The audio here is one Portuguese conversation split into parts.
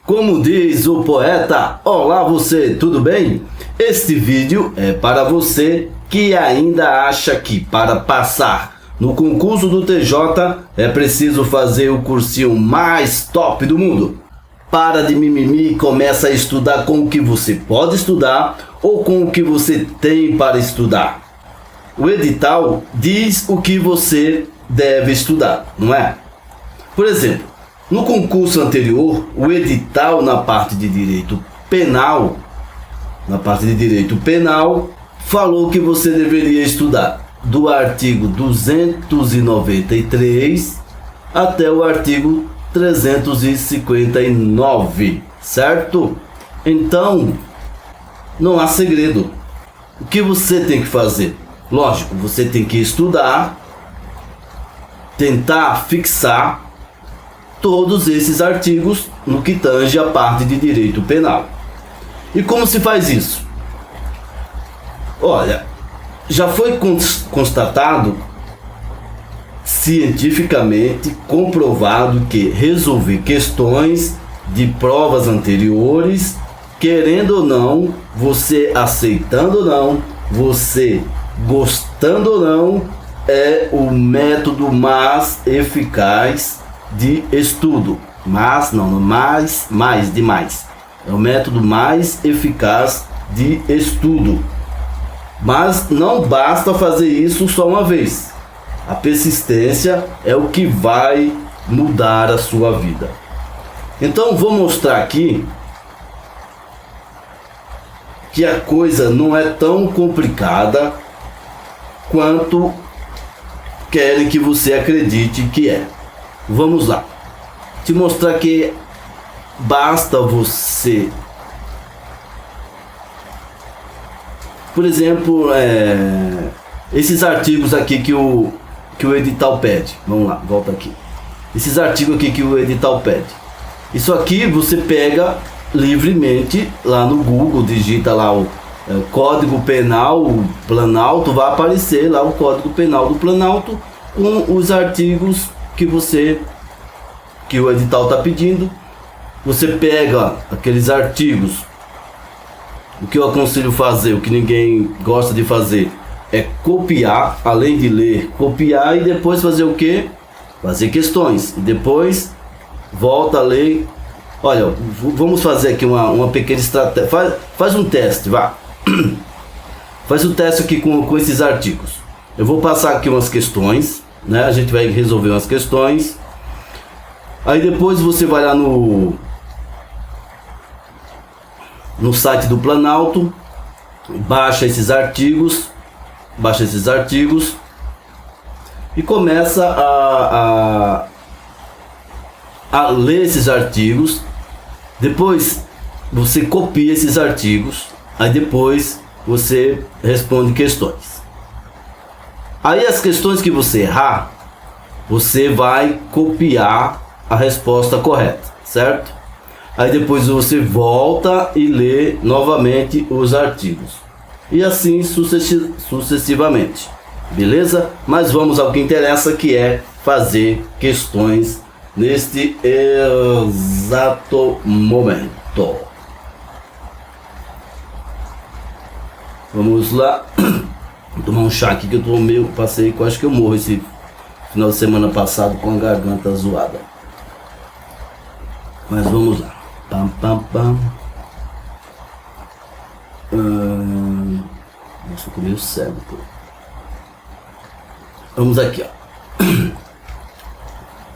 Como diz o poeta, olá você, tudo bem? Este vídeo é para você que ainda acha que para passar no concurso do TJ é preciso fazer o cursinho mais top do mundo. Para de mimimi e começa a estudar com o que você pode estudar ou com o que você tem para estudar. O edital diz o que você deve estudar, não é? Por exemplo, no concurso anterior, o edital na parte de direito penal, falou que você deveria estudar do artigo 293 até o artigo 359, certo? Então, não há segredo. O que você tem que fazer? Lógico, você tem que estudar, tentar fixar todos esses artigos no que tange a parte de direito penal. E como se faz isso? Olha, já foi constatado, cientificamente comprovado, que resolver questões de provas anteriores, querendo ou não, você aceitando ou não, você gostando ou não, é o método mais eficaz de estudo. É o método mais eficaz de estudo. Mas não basta fazer isso só uma vez. A persistência é o que vai mudar a sua vida. Então vou mostrar aqui que a coisa não é tão complicada quanto querem que você acredite que é. Vamos lá. Te mostrar que basta você, por exemplo, esses artigos aqui que o edital pede. Vamos lá, volta aqui. Esses artigos aqui que o edital pede. Isso aqui você pega livremente lá no Google, digita lá o Código Penal Planalto, vai aparecer lá o Código Penal do Planalto com os artigos que o edital está pedindo. Você pega aqueles artigos. O que eu aconselho fazer, o que ninguém gosta de fazer, é copiar, além de ler, copiar e depois fazer o que? Fazer questões. E depois volta a ler. Olha, vamos fazer aqui uma pequena estratégia. Faz um teste, vá. Faz um teste aqui com esses artigos. Eu vou passar aqui umas questões, né? A gente vai resolver umas questões. Aí depois você vai lá no site do Planalto, baixa esses artigos e começa a ler esses artigos. Depois você copia esses artigos, aí depois você responde questões. Aí as questões que você errar, você vai copiar a resposta correta, certo? Aí depois você volta e lê novamente os artigos. E assim sucessivamente. Beleza? Mas vamos ao que interessa, que é fazer questões neste exato momento. Vamos lá. Vou tomar um chá aqui que eu tô passei, que eu acho que eu morro esse final de semana passado com a garganta zoada. Mas vamos lá. Nossa, eu tô meio cego, pô. Vamos aqui, ó.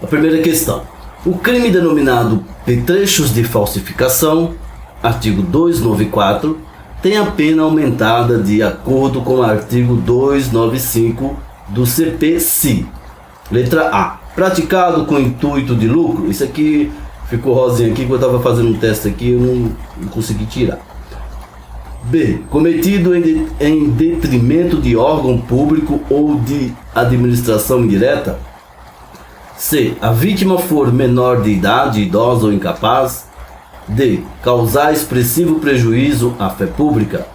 A primeira questão. O crime denominado petrechos de falsificação, artigo 294, tem a pena aumentada de acordo com o artigo 295 do CPC. Letra A. Praticado com intuito de lucro. Isso aqui ficou rosinha aqui, que eu estava fazendo um teste aqui, eu não consegui tirar. B. Cometido em detrimento de órgão público ou de administração indireta. C. A vítima for menor de idade, idosa ou incapaz. D. Causar expressivo prejuízo à fé pública.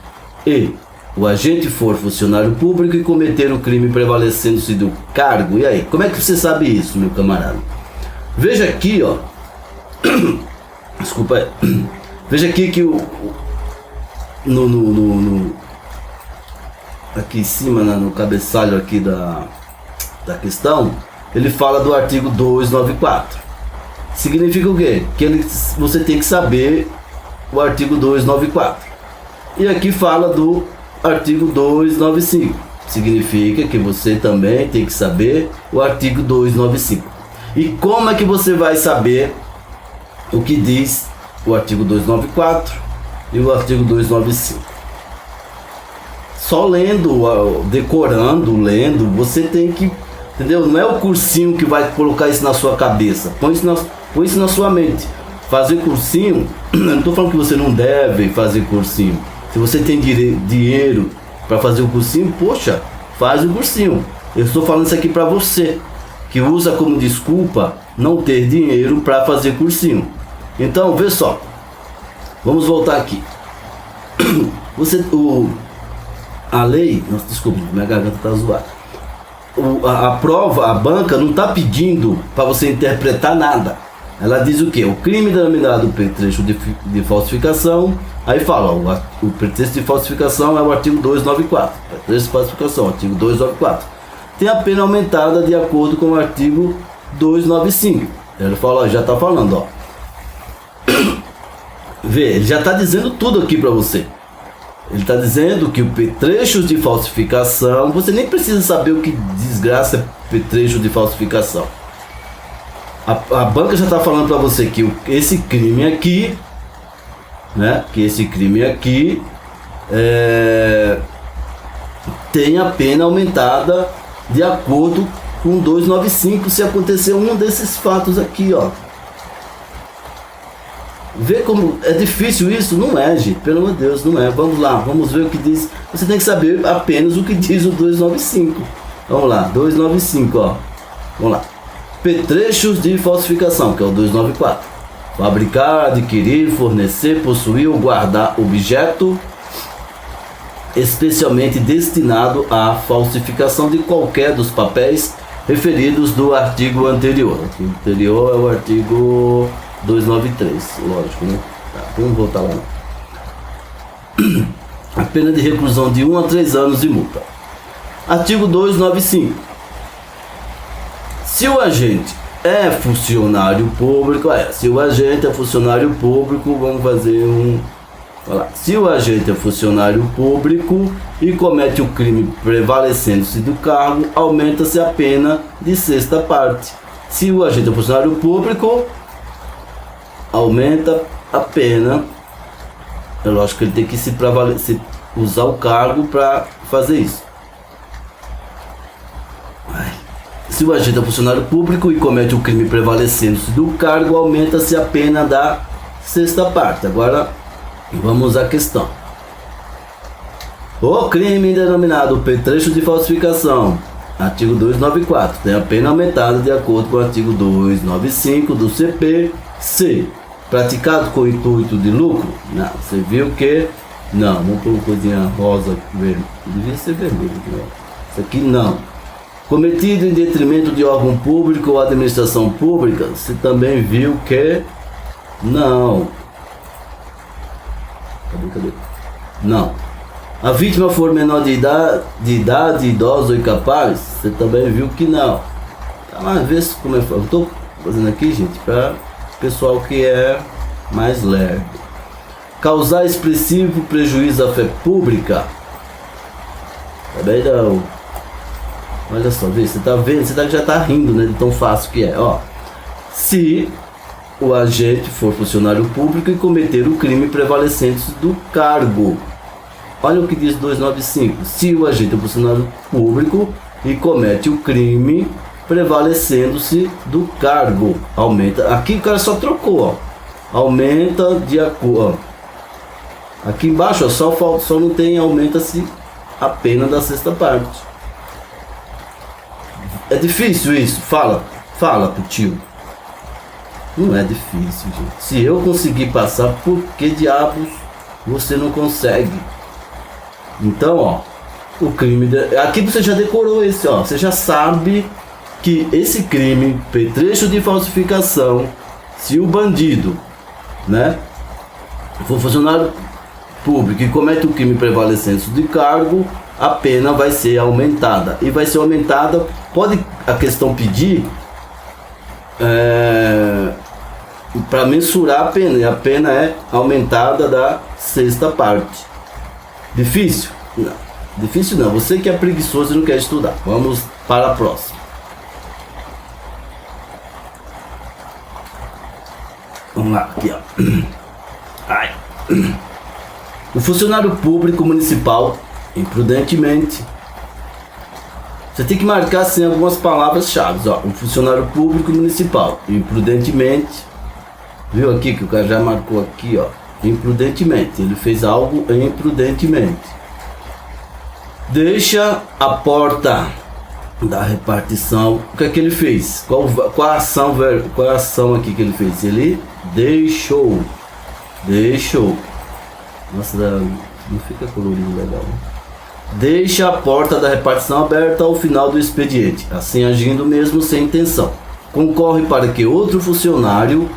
E. O agente for funcionário público e cometer o crime prevalecendo-se do cargo. E aí, como é que você sabe isso, meu camarada? Veja aqui, ó. Desculpa aí. Veja aqui que aqui em cima, no cabeçalho aqui da questão, ele fala do artigo 294. Significa o quê? Que você tem que saber o artigo 294. E aqui fala do artigo 295. Significa que você também tem que saber o artigo 295. E como é que você vai saber o que diz o artigo 294 e o artigo 295? Só lendo, decorando, lendo, você tem que, entendeu? Não é o cursinho que vai colocar isso na sua cabeça. Põe isso na sua mente. Fazer cursinho, eu não estou falando que você não deve fazer cursinho. Se você tem dinheiro para fazer o cursinho, poxa, faz o cursinho. Eu estou falando isso aqui para você, que usa como desculpa não ter dinheiro para fazer cursinho. Então, vê só. Vamos voltar aqui. A lei... Nossa, desculpa, minha garganta está zoada. A prova, a banca não está pedindo para você interpretar nada. Ela diz o que? O crime denominado pretexto de falsificação. Aí fala, o pretexto de falsificação é o artigo 294. Pretexto de falsificação, artigo 294. Tem a pena aumentada de acordo com o artigo 295. Ele fala, já está falando, ó. Vê, ele já está dizendo tudo aqui para você. Ele está dizendo que o pretexto de falsificação, você nem precisa saber o que desgraça é pretexto de falsificação. A banca já está falando para você que esse crime aqui, né? Que esse crime aqui tem a pena aumentada de acordo com 295 se acontecer um desses fatos aqui, ó. Vê como é difícil isso? Não é, gente, pelo amor de Deus, não é. Vamos lá, vamos ver o que diz. Você tem que saber apenas o que diz o 295. Vamos lá, 295, ó. Vamos lá. Petrechos de falsificação, que é o 294. Fabricar, adquirir, fornecer, possuir ou guardar objeto especialmente destinado à falsificação de qualquer dos papéis referidos do artigo anterior. O artigo anterior é o artigo 293, lógico, né? Tá, vamos voltar lá. A pena de reclusão de 1 a 3 anos de multa. Artigo 295. Se o agente é funcionário público, se o agente é funcionário público, vamos fazer um... Se o agente é funcionário público e comete o crime prevalecendo-se do cargo, aumenta-se a pena de sexta parte. Se o agente é funcionário público, aumenta a pena. É lógico que ele tem que se usar o cargo para fazer isso. Se o agente é funcionário público e comete o crime prevalecendo-se do cargo, aumenta-se a pena da sexta parte. Agora, vamos à questão. O crime denominado pretexto de falsificação, artigo 294, tem a pena aumentada de acordo com o artigo 295 do CPC. Praticado com o intuito de lucro? Não. Você viu que... Não, vamos pôr uma coisinha rosa, vermelho. Devia ser vermelho. Isso aqui não. Cometido em detrimento de órgão público ou administração pública, você também viu que não. Cadê? Não. A vítima for menor de idade, idosa ou incapaz, você também viu que não. Tá, mas vê se como é que eu estou fazendo aqui, gente, para pessoal que é mais lerdo. Causar expressivo prejuízo à fé pública. Também não. Olha só, vê, você tá vendo, você já tá rindo, né, de tão fácil que é, ó. Se o agente for funcionário público e cometer o crime prevalecendo-se do cargo. Olha o que diz 295. Se o agente é funcionário público e comete o crime prevalecendo-se do cargo. Aumenta, aqui o cara só trocou, ó. Aumenta de acordo, ó. Aqui embaixo, ó, só não tem aumenta-se a pena da sexta parte. É difícil isso? Fala pro tio. Não é difícil, gente. Se eu conseguir passar, por que diabos você não consegue? Então, ó, o crime... Aqui você já decorou esse, ó. Você já sabe que esse crime, pretexto de falsificação, se o bandido né? For funcionário público e comete o crime prevalecendo de cargo, a pena vai ser aumentada. E vai ser aumentada, pode a questão pedir para mensurar a pena, e a pena é aumentada da sexta parte. Difícil? Não. Difícil não. Você que é preguiçoso e não quer estudar. Vamos para a próxima. Vamos lá, aqui ó. Ai. O funcionário público municipal, imprudentemente, você tem que marcar assim algumas palavras-chave. O funcionário público municipal, imprudentemente, viu aqui que o cara já marcou aqui, ó, imprudentemente, ele fez algo imprudentemente. Deixa a porta da repartição. O que é que ele fez? Qual a ação aqui que ele fez? Ele deixou. Nossa, não fica colorido legal, né? Deixa a porta da repartição aberta ao final do expediente, assim agindo mesmo sem intenção. Concorre para que outro funcionário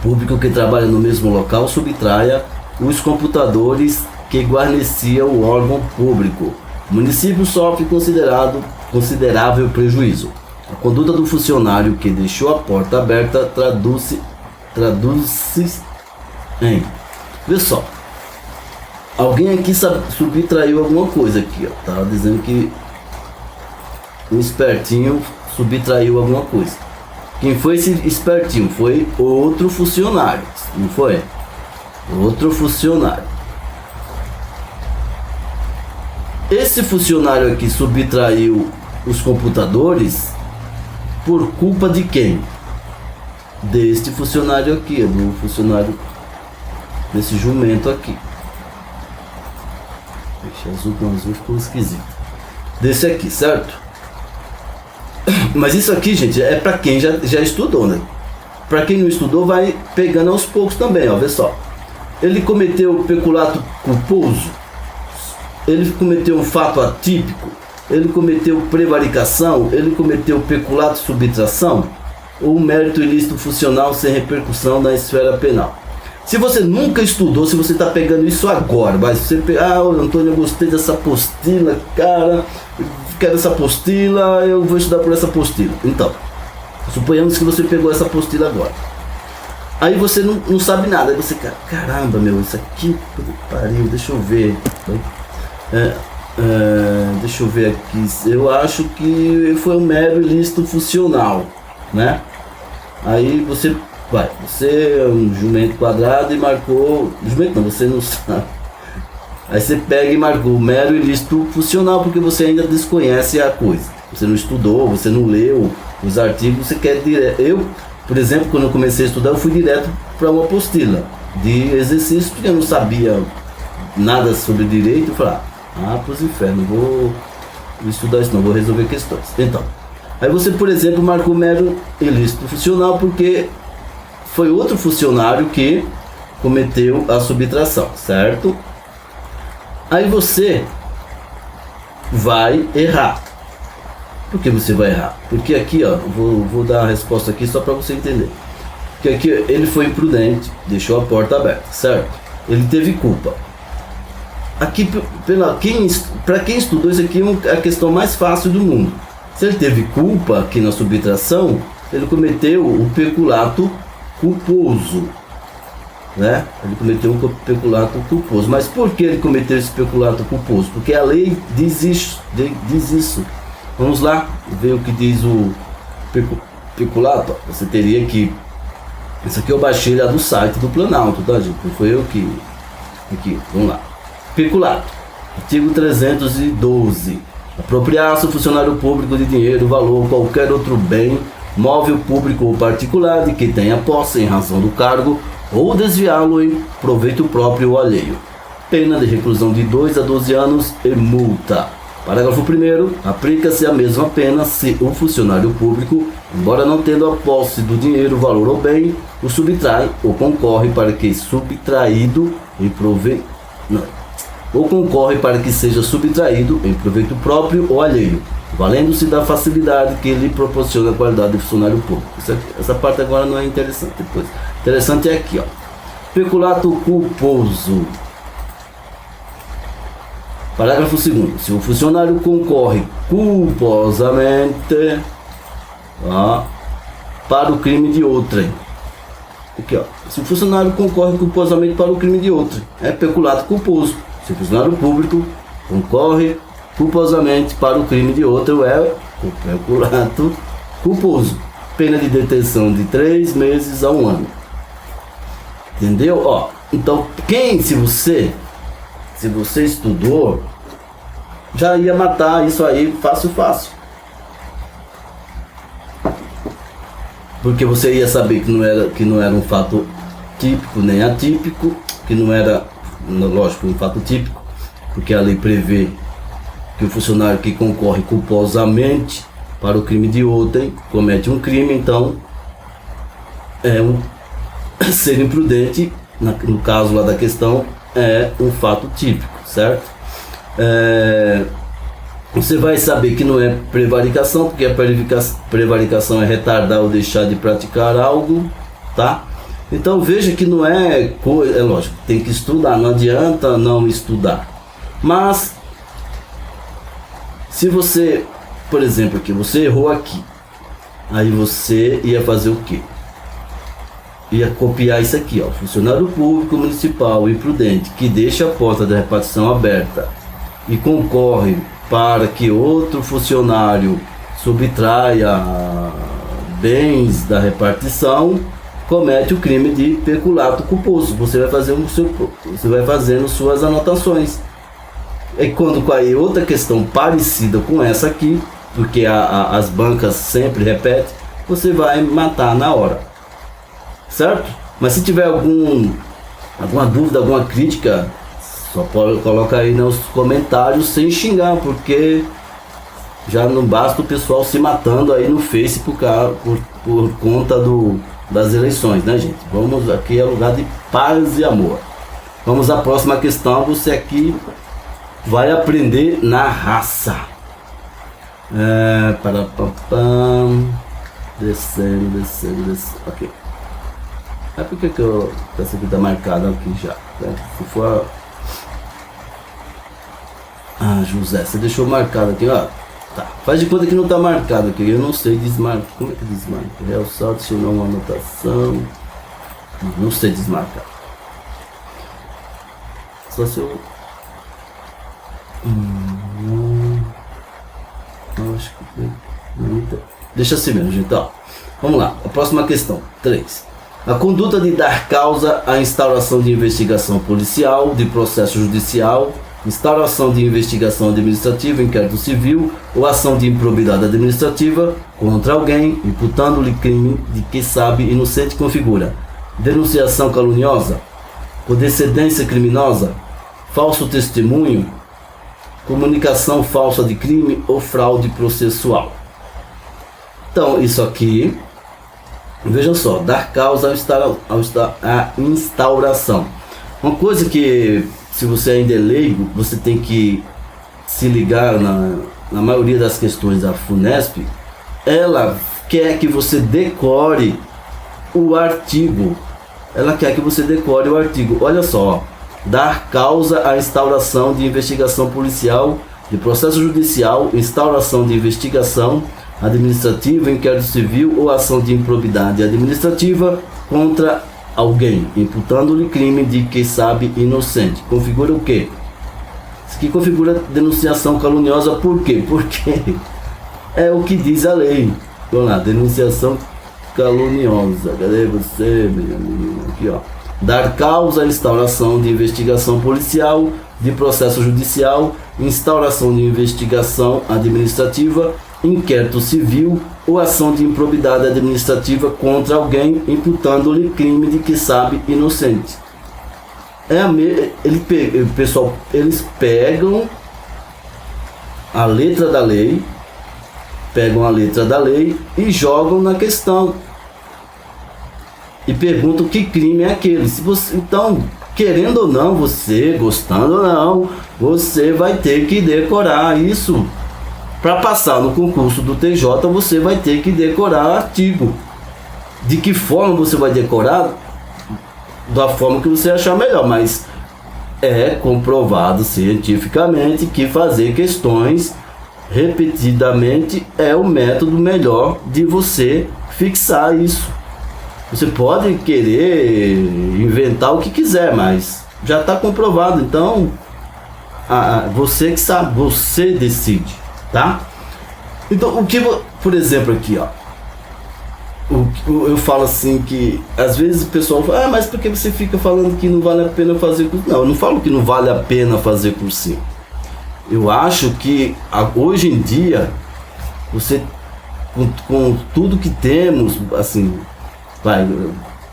público que trabalha no mesmo local subtraia os computadores que guarneciam o órgão público. O município sofre considerável prejuízo. A conduta do funcionário que deixou a porta aberta traduz-se em... Vê só. Alguém aqui subtraiu alguma coisa aqui, ó. Tava dizendo que um espertinho subtraiu alguma coisa. Quem foi esse espertinho? Foi outro funcionário, não foi? Outro funcionário. Esse funcionário aqui subtraiu os computadores por culpa de quem? Deste funcionário aqui, do funcionário desse jumento aqui. Deixa azul com azul, ficou esquisito. Desse aqui, certo? Mas isso aqui, gente, é para quem já estudou, né? Para quem não estudou, vai pegando aos poucos também, ó. Vê só. Ele cometeu peculato culposo. Ele cometeu um fato atípico. Ele cometeu prevaricação. Ele cometeu peculato subtração. Ou mérito ilícito funcional sem repercussão na esfera penal. Se você nunca estudou, se você está pegando isso agora, mas você Antônio, eu gostei dessa apostila, cara, quero essa apostila, eu vou estudar por essa apostila. Então, suponhamos que você pegou essa apostila agora. Aí você não sabe nada, aí você, caramba, meu, isso aqui, pariu, deixa eu ver. Deixa eu ver aqui, eu acho que foi um mero ilícito funcional, né? Aí você é um jumento quadrado e marcou, jumento não, você não sabe. Aí você pega e marcou mero ilícito funcional porque você ainda desconhece a coisa. Você não estudou, você não leu os artigos, você quer direto. Eu, por exemplo, quando eu comecei a estudar, eu fui direto para uma apostila de exercício porque eu não sabia nada sobre direito. Eu falei, pros infernos, vou estudar isso não, vou resolver questões. Então, aí você, por exemplo, marcou mero ilícito funcional porque foi outro funcionário que cometeu a subtração, certo? Aí você vai errar. Por que você vai errar? Porque aqui, ó, vou dar a resposta aqui só para você entender. Porque aqui ele foi imprudente, deixou a porta aberta, certo? Ele teve culpa. Aqui, para quem estudou, isso aqui é a questão mais fácil do mundo. Se ele teve culpa aqui na subtração, ele cometeu o peculato culposo, né? Ele cometeu um peculato culposo. Mas por que ele cometeu esse peculato culposo? Porque a lei diz isso. Vamos lá ver o que diz o peculato. Você teria que... Isso aqui eu baixei lá do site do Planalto, tá, gente? Não foi eu que... Aqui, vamos lá. Peculato. Artigo 312. Apropriar-se o funcionário público de dinheiro, valor ou qualquer outro bem móvel público ou particular de que tenha posse em razão do cargo ou desviá-lo em proveito próprio ou alheio. Pena de reclusão de 2 a 12 anos e multa. Parágrafo 1º. Aplica-se a mesma pena se o funcionário público, embora não tendo a posse do dinheiro, valor ou bem, o subtrai ou concorre para que subtraído em proveito... ou concorre para que seja subtraído em proveito próprio ou alheio. valendo-se da facilidade que lhe proporciona a qualidade de funcionário público. Essa parte agora não é interessante. Depois, interessante é aqui, ó. Peculato culposo. Parágrafo 2º. Se o funcionário concorre culposamente para o crime de outrem. Aqui, ó. Se o funcionário concorre culposamente para o crime de outrem, é peculato culposo. Se o funcionário público concorre culposamente para o crime de outro, é o peculato culposo. Pena de detenção de 3 meses a 1 ano. Entendeu? Ó, então, se você estudou, já ia matar isso aí fácil. Porque você ia saber que não era um fato típico nem atípico, que não era, lógico, um fato típico, porque a lei prevê que o funcionário que concorre culposamente para o crime de outrem comete um crime, então é um ser imprudente, no caso lá da questão, é um fato típico, certo? Você vai saber que não é prevaricação, porque a prevaricação é retardar ou deixar de praticar algo, tá? Então veja que não é coisa, é lógico, tem que estudar, não adianta não estudar. Mas se você, por exemplo, aqui, você errou aqui, aí você ia fazer o quê? Ia copiar isso aqui, ó. Funcionário público municipal imprudente que deixa a porta da repartição aberta e concorre para que outro funcionário subtraia bens da repartição, comete o crime de peculato culposo. Você vai fazendo suas anotações. E quando cair outra questão parecida com essa aqui, porque as bancas sempre repetem, você vai matar na hora. Certo? Mas se tiver alguma dúvida, alguma crítica, só pode colocar aí nos comentários sem xingar, porque já não basta o pessoal se matando aí no Face por conta das eleições, né, gente? Vamos, aqui é lugar de paz e amor. Vamos à próxima questão. Você aqui vai aprender na raça. Descendo. Ok. Por que essa aqui tá marcada aqui já? Se for José, você deixou marcado aqui, ó. Tá. Faz de conta que não tá marcado aqui. Eu não sei desmarcar. Como é que desmarca? Realçar, adicionar uma anotação. Não sei desmarcar. Só se eu. Acho que. Deixa assim mesmo, gente. Ó. Vamos lá. A próxima questão. 3. A conduta de dar causa à instauração de investigação policial, de processo judicial, instauração de investigação administrativa, inquérito civil ou ação de improbidade administrativa contra alguém, imputando-lhe crime de que sabe inocente, configura denunciação caluniosa, condescendência criminosa, falso testemunho, comunicação falsa de crime ou fraude processual. Então, isso aqui, vejam só, dar causa à instauração. Uma coisa que, se você ainda é leigo, você tem que se ligar na maioria das questões da FUNESP, ela quer que você decore o artigo. Olha só, dar causa à instauração de investigação policial, de processo judicial, instauração de investigação administrativa, inquérito civil ou ação de improbidade administrativa contra alguém, imputando-lhe crime de que sabe inocente. Configura o quê? Isso aqui configura denunciação caluniosa. Por quê? Porque é o que diz a lei. Vamos lá, denunciação caluniosa. Cadê você, minha menina? Aqui, ó. Dar causa à instauração de investigação policial, de processo judicial, instauração de investigação administrativa, inquérito civil ou ação de improbidade administrativa contra alguém, imputando-lhe crime de que sabe inocente. Pessoal, eles pegam a letra da lei, e jogam na questão e perguntam que crime é aquele. Então, querendo ou não, você, gostando ou não, você vai ter que decorar isso. Para passar no concurso do TJ, você vai ter que decorar o artigo. De que forma você vai decorar? Da forma que você achar melhor, mas é comprovado cientificamente que fazer questões repetidamente é o método melhor de você fixar isso. Você pode querer inventar o que quiser, mas já está comprovado. Então, você que sabe, você decide, tá? Então, o que, por exemplo, aqui, ó, eu falo assim que às vezes o pessoal fala, mas por que você fica falando que não vale a pena fazer cursinho? Não, eu não falo que não vale a pena fazer cursinho. Eu acho que hoje em dia, você com tudo que temos, assim,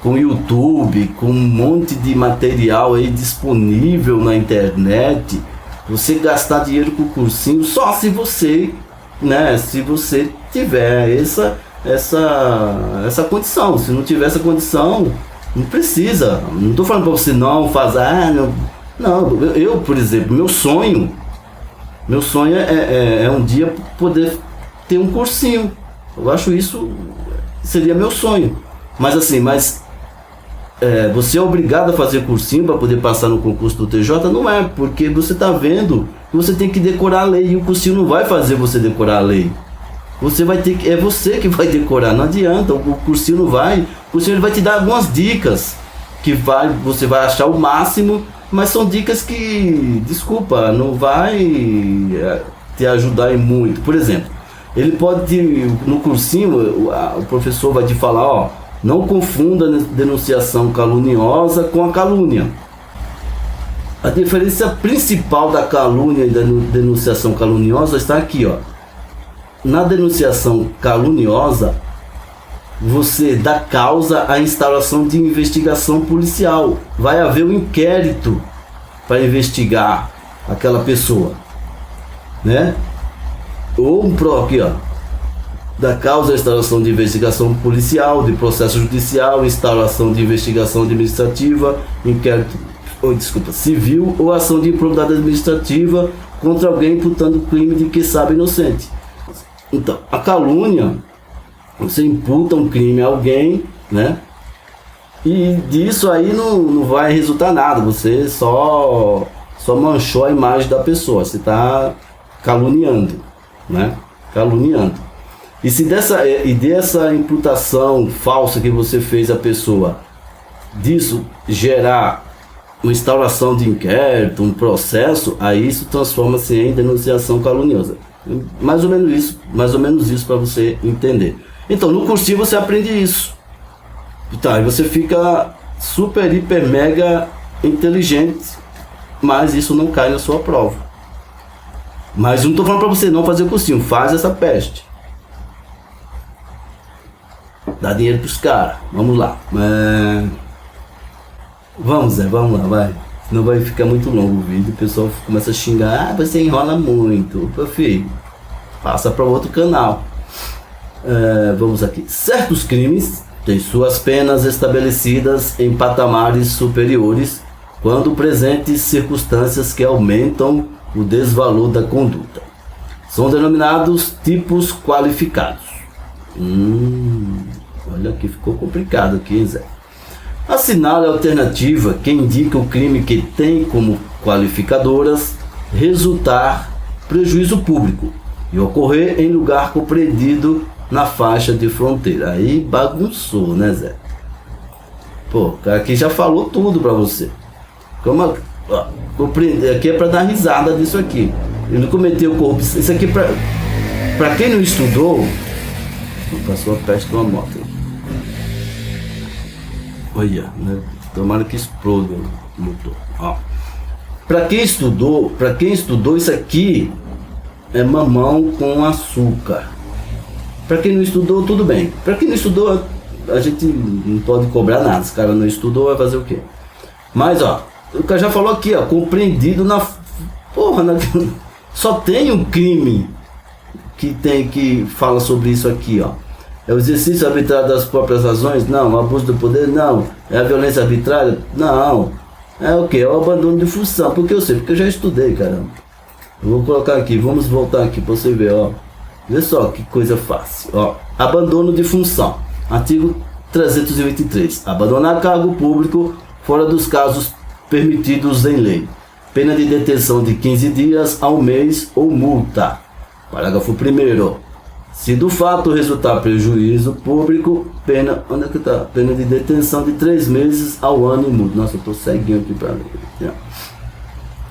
com YouTube, com um monte de material aí disponível na internet, você gastar dinheiro com cursinho só se você, né, se você tiver essa condição. Se não tiver essa condição, não precisa. Não estou falando para você não fazer, não, eu, por exemplo, meu sonho é um dia poder ter um cursinho. Eu acho isso seria meu sonho. Mas assim, você é obrigado a fazer cursinho para poder passar no concurso do TJ? Não é, porque você está vendo que você tem que decorar a lei, e o cursinho não vai fazer você decorar a lei. Você vai ter que, é você que vai decorar, não adianta, o cursinho não vai. O cursinho ele vai te dar algumas dicas que você vai achar o máximo, mas são dicas que, desculpa, não vai te ajudar em muito. Por exemplo, ele pode, no cursinho, o professor vai te falar, ó, não confunda a denunciação caluniosa com a calúnia. A diferença principal da calúnia e da denunciação caluniosa está aqui, ó. Na denunciação caluniosa, você dá causa à instauração de investigação policial. Vai haver um inquérito para investigar aquela pessoa, né? Ou aqui, ó, da causa à instauração de investigação policial, de processo judicial, instauração de investigação administrativa, inquérito, civil ou ação de improbidade administrativa contra alguém imputando crime de que sabe inocente. Então, a calúnia, você imputa um crime a alguém, né? E disso aí não vai resultar nada, você só manchou a imagem da pessoa, você está caluniando, né? Caluniando. E se dessa imputação falsa que você fez à pessoa, disso gerar uma instauração de inquérito, um processo, aí isso transforma-se em denunciação caluniosa. Mais ou menos isso para você entender. Então, no cursinho você aprende isso. Tá, e você fica super, hiper, mega inteligente, mas isso não cai na sua prova. Mas eu não estou falando para você não fazer cursinho, faz essa peste. Dá dinheiro pros caras, vamos lá. Vamos lá, vai. Senão vai ficar muito longo o vídeo, o pessoal começa a xingar, você enrola muito. Meu filho, passa para outro canal. Vamos aqui. Certos crimes têm suas penas estabelecidas em patamares superiores quando presentes circunstâncias que aumentam o desvalor da conduta. São denominados tipos qualificados. Olha aqui, ficou complicado aqui, Zé. Assinale a alternativa que indica o crime que tem como qualificadoras resultar prejuízo público e ocorrer em lugar compreendido na faixa de fronteira. Aí bagunçou, né, Zé? Pô, o cara aqui já falou tudo pra você. Aqui é pra dar risada disso aqui. Ele não cometeu corrupção. Isso aqui pra quem não estudou, passou a peste de uma moto. Olha, né? Tomara que exploda o motor. Ó. Para quem estudou, isso aqui é mamão com açúcar. Para quem não estudou, tudo bem. Para quem não estudou, a gente não pode cobrar nada. Se o cara não estudou, vai fazer o quê? Mas, ó, o cara já falou aqui, ó, compreendido na... Porra, só tem um crime que fala sobre isso aqui, ó. É o exercício arbitrário das próprias razões? Não. O abuso do poder? Não. É a violência arbitrária? Não. É o quê? É o abandono de função. Porque eu sei, porque eu já estudei, caramba. Eu vou colocar aqui, vamos voltar aqui para você ver, ó. Vê só que coisa fácil, ó. Abandono de função. Artigo 323. Abandonar cargo público fora dos casos permitidos em lei. Pena de detenção de 15 dias a um mês ou multa. Parágrafo 1º. Se do fato resultar prejuízo público, pena, onde é que tá? Pena de detenção de 3 meses ao ano e multa. Nossa, eu tô ceguinho aqui para ler.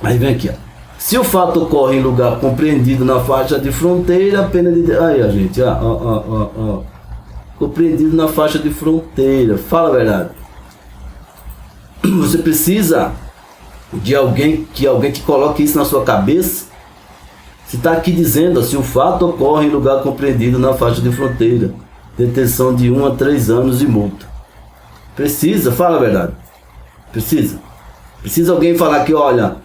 Aí vem aqui, ó. Se o fato ocorre em lugar compreendido na faixa de fronteira, pena de... Aí, ó, gente, ó. Compreendido na faixa de fronteira. Fala a verdade. Você precisa de alguém que coloque isso na sua cabeça. Se está aqui dizendo, ó, se o fato ocorre em lugar compreendido na faixa de fronteira, detenção de 1 a 3 anos e multa. Precisa, fala a verdade. Precisa alguém falar que, olha,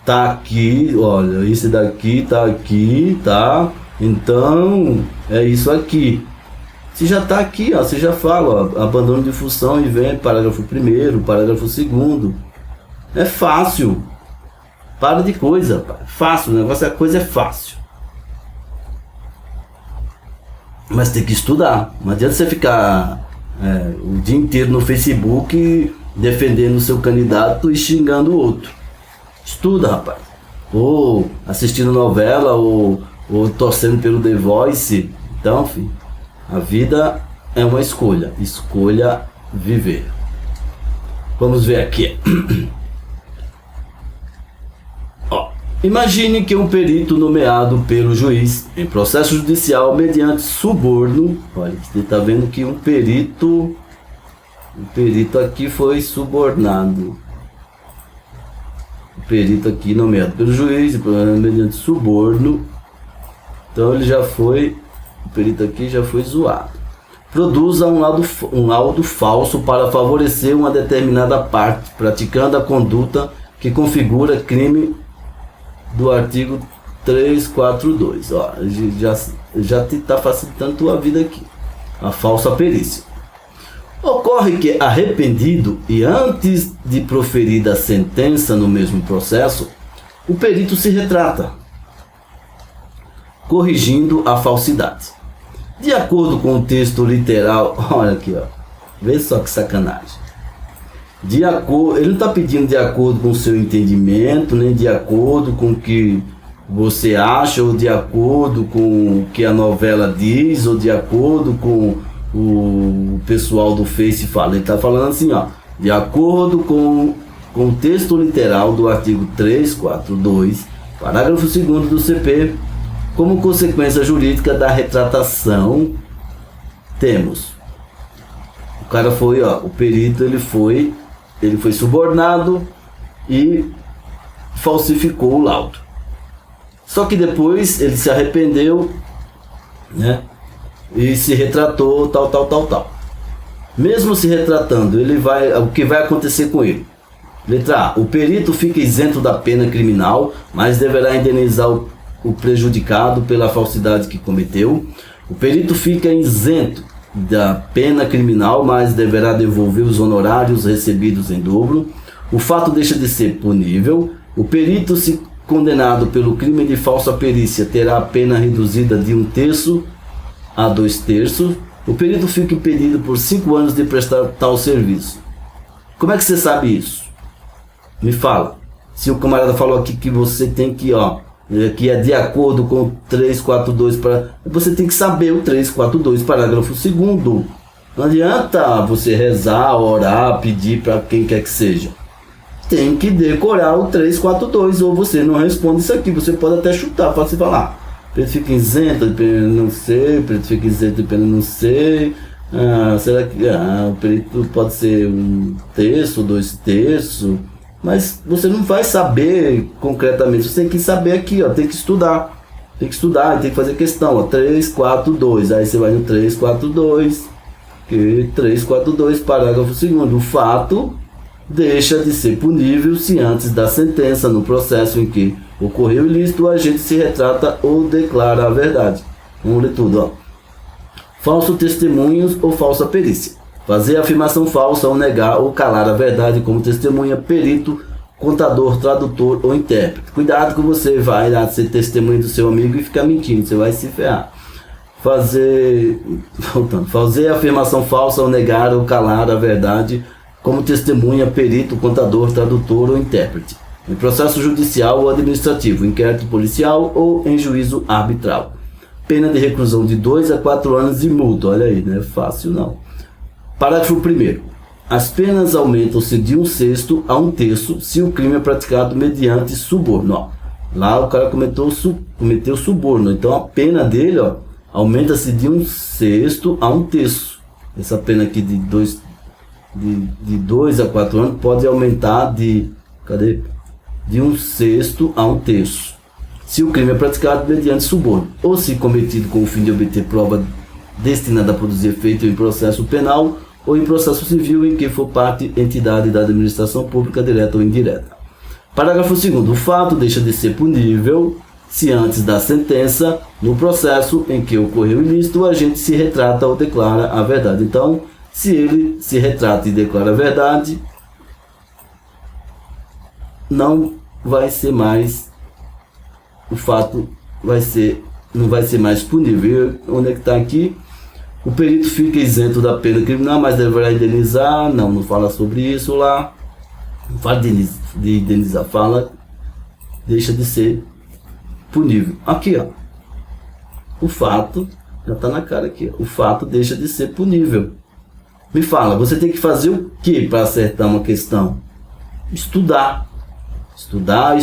tá aqui, olha, isso daqui tá aqui, tá? Então, é isso aqui. Se já tá aqui, ó, você já fala, ó, abandono de função e vem parágrafo 1º, parágrafo 2º. É fácil. Para de coisa, fácil, o negócio, a coisa é fácil. Mas tem que estudar. Não adianta você ficar o dia inteiro no Facebook defendendo o seu candidato e xingando o outro. Estuda, rapaz. Ou assistindo novela, ou torcendo pelo The Voice. Então, filho, a vida é uma escolha. Escolha viver. Vamos ver aqui. Imagine que um perito nomeado pelo juiz em processo judicial mediante suborno, olha, você está vendo que um perito aqui foi subornado. O perito aqui nomeado pelo juiz mediante suborno, então ele já foi, o perito aqui já foi zoado. Produza um laudo falso para favorecer uma determinada parte, praticando a conduta que configura crime do artigo 342, ó, já te está facilitando a tua vida aqui. A falsa perícia. Ocorre que, arrependido e antes de proferida a sentença no mesmo processo, o perito se retrata, corrigindo a falsidade. De acordo com o texto literal, olha aqui, ó, vê só que sacanagem. Ele não está pedindo de acordo com o seu entendimento, nem de acordo com o que você acha, ou de acordo com o que a novela diz, ou de acordo com o pessoal do Face fala. Ele está falando assim, ó, de acordo com o texto literal do artigo 342, parágrafo 2º do CP, como consequência jurídica da retratação, temos. O cara foi, ó, o perito, ele foi subornado e falsificou o laudo. Só que depois ele se arrependeu, né? E se retratou, tal. Mesmo se retratando, o que vai acontecer com ele? Letra A. O perito fica isento da pena criminal, mas deverá indenizar o prejudicado pela falsidade que cometeu. O perito fica isento da pena criminal, mas deverá devolver os honorários recebidos em dobro. O fato deixa de ser punível. O perito, se condenado pelo crime de falsa perícia, terá a pena reduzida de 1/3 a 2/3. O perito fica impedido por 5 anos de prestar tal serviço. Como é que você sabe isso? Me fala. Se o camarada falou aqui que você tem que, ó, que é de acordo com o 342, você tem que saber o 342, parágrafo 2º. Não adianta você rezar, orar, pedir para quem quer que seja. Tem que decorar o 342, ou você não responde isso aqui. Você pode até chutar, pode se falar. Perito fica isento de pena não sei, perito fica isento de pena não sei. Será que o perito pode ser 1/3, 2/3? Mas você não vai saber concretamente, você tem que saber aqui, ó, tem que estudar, tem que fazer questão, ó, 342, aí você vai no 342, que 342, parágrafo 2º, o fato deixa de ser punível se antes da sentença, no processo em que ocorreu o ilícito, o agente se retrata ou declara a verdade. Vamos ler tudo, ó. Falso testemunhos ou falsa perícia. Fazer afirmação falsa ou negar ou calar a verdade como testemunha, perito contador, tradutor ou intérprete. Cuidado que você vai lá ser testemunha do seu amigo e ficar mentindo, você vai se ferrar. Fazer afirmação falsa ou negar ou calar a verdade como testemunha, perito, contador, tradutor ou intérprete. Em processo judicial ou administrativo, inquérito policial ou em juízo arbitral. Pena de reclusão de 2 a 4 anos e multa. Olha aí, não é fácil não. Parágrafo 1º. As penas aumentam-se de 1/6 a 1/3 se o crime é praticado mediante suborno. Ó, lá o cara cometeu suborno, então a pena dele, ó, aumenta-se de 1/6 a 1/3. Essa pena aqui de 2 a 4 anos pode aumentar de 1/6 a 1/3. Se o crime é praticado mediante suborno, ou se cometido com o fim de obter prova destinada a produzir efeito em processo penal ou em processo civil em que for parte entidade da administração pública direta ou indireta. Parágrafo 2º. O fato deixa de ser punível se antes da sentença, no processo em que ocorreu o ilícito, o agente se retrata ou declara a verdade. Então, se ele se retrata e declara a verdade, não vai ser mais, o fato não vai ser mais punível. Onde é que está aqui? O perito fica isento da pena criminal, mas deverá indenizar. Não fala sobre isso lá. Não fala de indenizar, fala, deixa de ser punível. Aqui, ó. O fato, já está na cara aqui, ó. O fato deixa de ser punível. Me fala, você tem que fazer o que para acertar uma questão? Estudar. Estudar.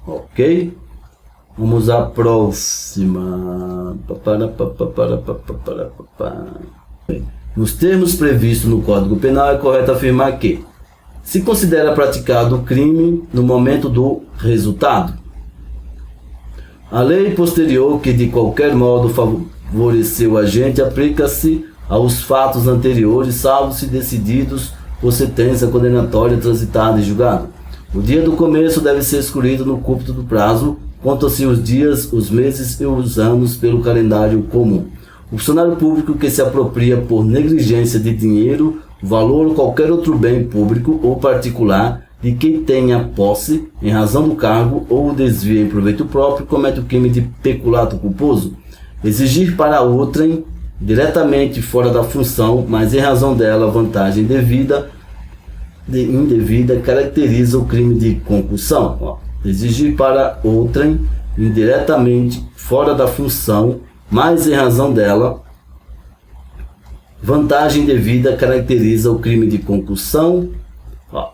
Ok? Vamos à próxima. Nos termos previstos no Código Penal, é correto afirmar que se considera praticado o crime no momento do resultado. A lei posterior que de qualquer modo favoreceu o agente aplica-se aos fatos anteriores, salvo se decididos por sentença condenatória transitada e julgado. O dia do começo deve ser excluído no cômputo do prazo, contam-se os dias, os meses e os anos pelo calendário comum. O funcionário público que se apropria por negligência de dinheiro, valor ou qualquer outro bem público ou particular de quem tenha posse em razão do cargo ou o desvia em proveito próprio comete o crime de peculato culposo. Exigir para outrem diretamente fora da função, mas em razão dela vantagem indevida caracteriza o crime de concussão. Ó, exigir para outrem indiretamente fora da função, mas em razão dela vantagem indevida caracteriza o crime de concussão. Ó,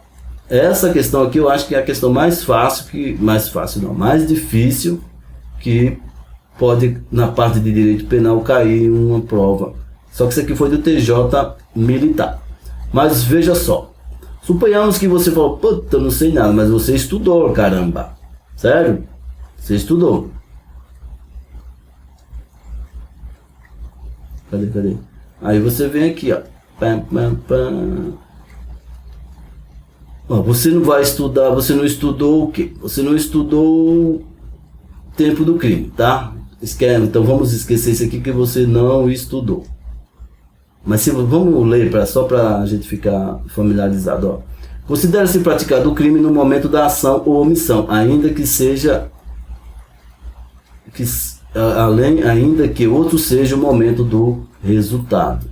essa questão aqui eu acho que é a questão mais difícil que pode na parte de direito penal cair em uma prova. Só que isso aqui foi do TJ militar. Mas veja só. Suponhamos que você falou, puta, eu não sei nada, mas você estudou, caramba. Sério? Você estudou. Cadê? Aí você vem aqui, ó. Ó, você não vai estudar, você não estudou o quê? Você não estudou o tempo do crime, tá? Então vamos esquecer isso aqui que você não estudou. Mas vamos ler só para a gente ficar familiarizado. Ó. Considera-se praticado o crime no momento da ação ou omissão, ainda que outro seja o momento do resultado.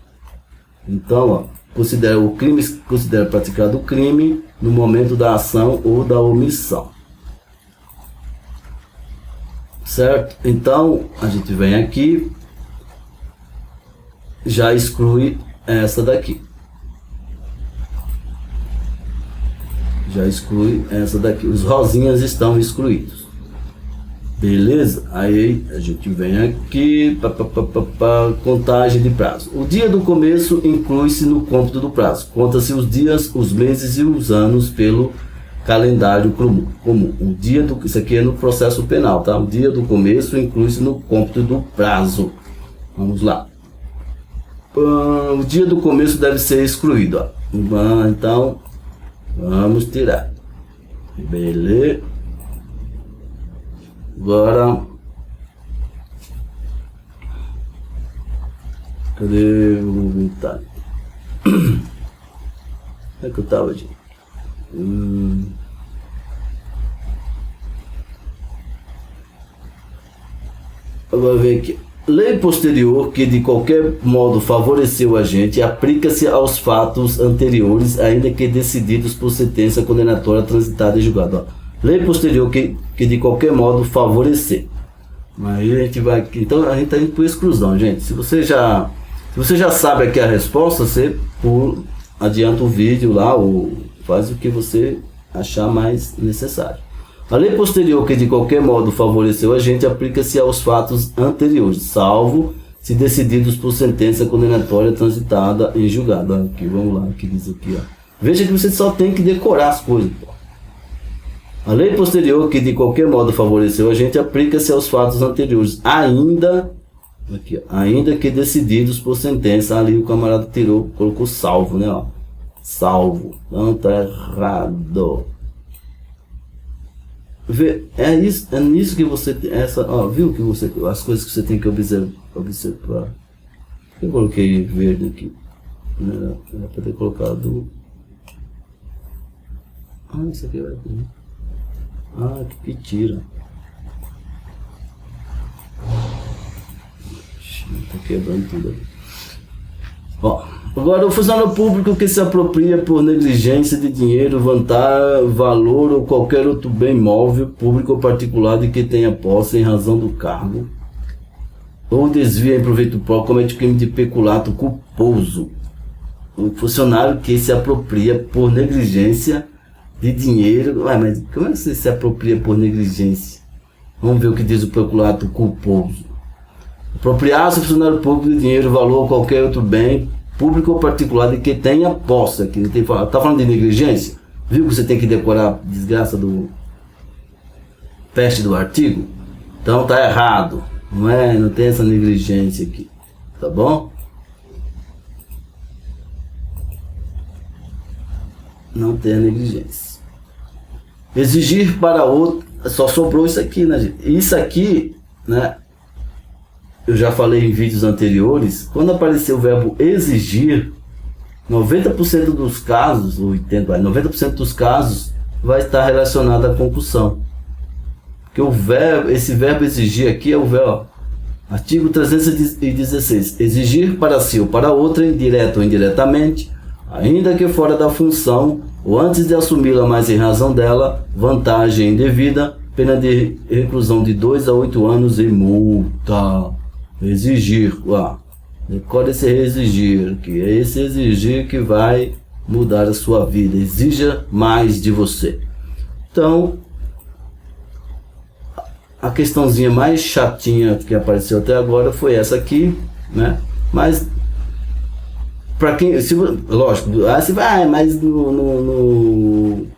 Então, ó, considera praticado o crime no momento da ação ou da omissão. Certo? Então, a gente vem aqui, já exclui essa daqui. Os rosinhas estão excluídos. Beleza? Aí a gente vem aqui, contagem de prazo. O dia do começo inclui-se no cômputo do prazo. Conta-se os dias, os meses e os anos pelo calendário comum. Isso aqui é no processo penal, tá? O dia do começo inclui-se no cômputo do prazo. Vamos lá. O dia do começo deve ser excluído, ó. Então, vamos tirar. Beleza. Agora, cadê o inventário? Onde é que eu tava, gente? Agora vem aqui. Lei posterior que de qualquer modo favoreceu o agente aplica-se aos fatos anteriores, ainda que decididos por sentença condenatória transitada e julgada. Lei posterior que de qualquer modo favorecer. Aí a gente vai aqui. Então a gente está indo por exclusão, gente. Se você já sabe aqui a resposta, você adianta o vídeo lá ou faz o que você achar mais necessário. A lei posterior que de qualquer modo favoreceu a gente aplica-se aos fatos anteriores, salvo se decididos por sentença condenatória transitada e julgada. Aqui, vamos lá, que diz aqui, ó. Veja que você só tem que decorar as coisas, pô. A lei posterior que de qualquer modo favoreceu a gente aplica-se aos fatos anteriores, ainda que decididos por sentença. Ali o camarada colocou salvo, né, ó. Salvo, não tá errado. É nisso que você viu que as coisas que você tem que observar. Eu coloquei verde aqui, era para ter colocado. Isso aqui vai ter. Que tira. Tá quebrando tudo ali. Agora, o funcionário público que se apropria por negligência de dinheiro, valor ou qualquer outro bem móvel, público ou particular de que tenha posse em razão do cargo, ou desvia em proveito próprio, comete crime de peculato culposo. O funcionário que se apropria por negligência de dinheiro. Mas como é que você se apropria por negligência? Vamos ver o que diz o peculato culposo. Apropriar-se ao funcionário público de dinheiro, valor ou qualquer outro bem, público ou particular, de que tenha posse. Aqui não tem tá falando de negligência? Viu que você tem que decorar a desgraça do peste do artigo? Então tá errado. Não tem essa negligência aqui. Tá bom? Não tem a negligência. Exigir para outro. Só sobrou isso aqui, né, gente? Isso aqui, né? Eu já falei em vídeos anteriores, quando aparecer o verbo exigir, 90% dos casos, 90% dos casos vai estar relacionado à concussão. Porque esse verbo exigir aqui é o verbo, artigo 316, exigir para si ou para outra, indireto ou indiretamente, ainda que fora da função, ou antes de assumi-la, mas em razão dela, vantagem indevida, pena de reclusão de 2 a 8 anos e multa. Exigir, decore esse exigir aqui, é esse exigir que vai mudar a sua vida, exija mais de você. Então, a questãozinha mais chatinha que apareceu até agora foi essa aqui, né? Mas, para quem, lógico, você vai, mas no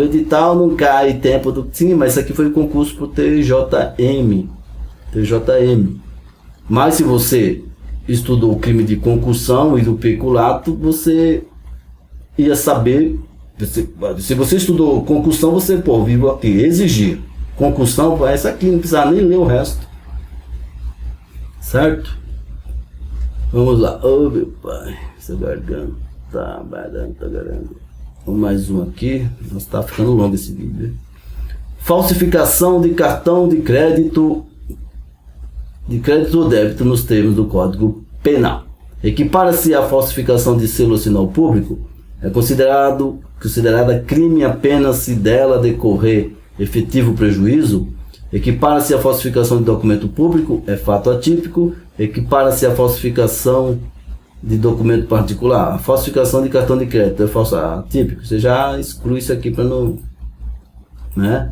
edital não cai tempo do... Sim, mas isso aqui foi um concurso pro TJM. Mas se você estudou o crime de concussão e do peculato, você ia saber. Se você estudou concussão, você viu aqui, exigir. Concussão, essa aqui, não precisa nem ler o resto. Certo? Vamos lá. Meu pai, essa garganta tá garganta. Vamos mais um aqui. Nossa, tá ficando longo esse vídeo. Falsificação de cartão de crédito ou débito nos termos do Código Penal. Equipara-se a falsificação de selo ou sinal público, é considerada crime apenas se dela decorrer efetivo prejuízo. Equipara-se a falsificação de documento público, é fato atípico. Equipara-se a falsificação de documento particular. A falsificação de cartão de crédito é falso atípico. Você já exclui isso aqui para não... né?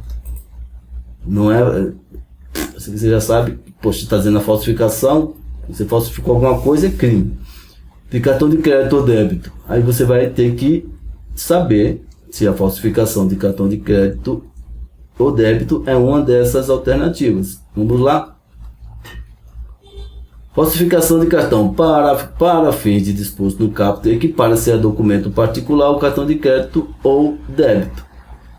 Não é... Você já sabe, poxa, está dizendo a falsificação, você falsificou alguma coisa, é crime. De cartão de crédito ou débito. Aí você vai ter que saber se a falsificação de cartão de crédito ou débito é uma dessas alternativas. Vamos lá? Falsificação de cartão para fins de disposto no caput, equipara-se a documento particular, o cartão de crédito ou débito.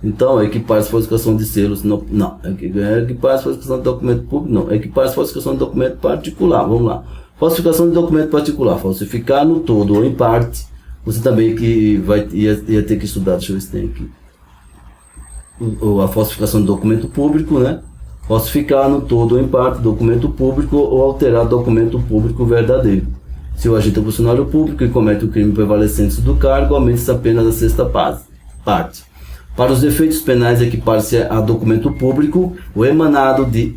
Então, equipar-se a falsificação de selos, não. Equipar-se a falsificação de documento público, não. Equipar-se a falsificação de documento particular, vamos lá. Falsificação de documento particular, falsificar no todo ou em parte Você também que ia ter que estudar, deixa eu ver se tem aqui. A falsificação de documento público, né? Falsificar no todo ou em parte documento público ou alterar documento público verdadeiro. Se o agente é funcionário público e comete o crime prevalecente do cargo, aumente-se apenas a sexta parte. Para os efeitos penais, equipar-se a documento público o emanado de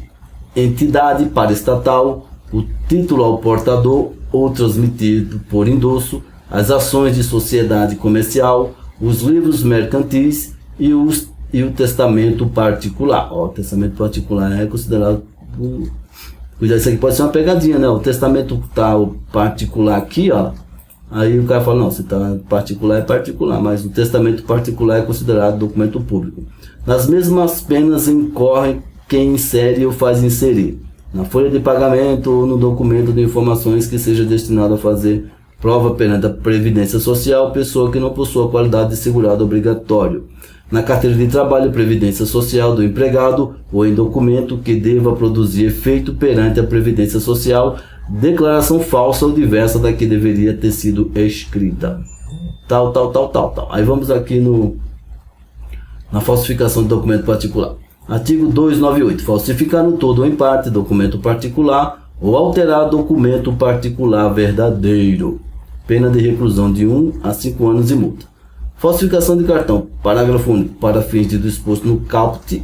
entidade paraestatal, o título ao portador ou transmitido por endosso, as ações de sociedade comercial, os livros mercantis e o testamento particular. O testamento particular é considerado... Cuidado, isso aqui pode ser uma pegadinha, né? O testamento tal particular aqui, ó. Aí o cara fala, não, se tá particular é particular, mas o testamento particular é considerado documento público. Nas mesmas penas incorre quem insere ou faz inserir na folha de pagamento ou no documento de informações que seja destinado a fazer prova perante a Previdência Social, pessoa que não possua qualidade de segurado obrigatório, na carteira de trabalho e Previdência Social do empregado ou em documento que deva produzir efeito perante a Previdência Social, declaração falsa ou diversa da que deveria ter sido escrita. Tal. Aí vamos aqui na falsificação de documento particular. Artigo 298. Falsificar no todo ou em parte documento particular ou alterar documento particular verdadeiro. Pena de reclusão de 1 a 5 anos e multa. Falsificação de cartão. Parágrafo único. Para fins de disposto no caput,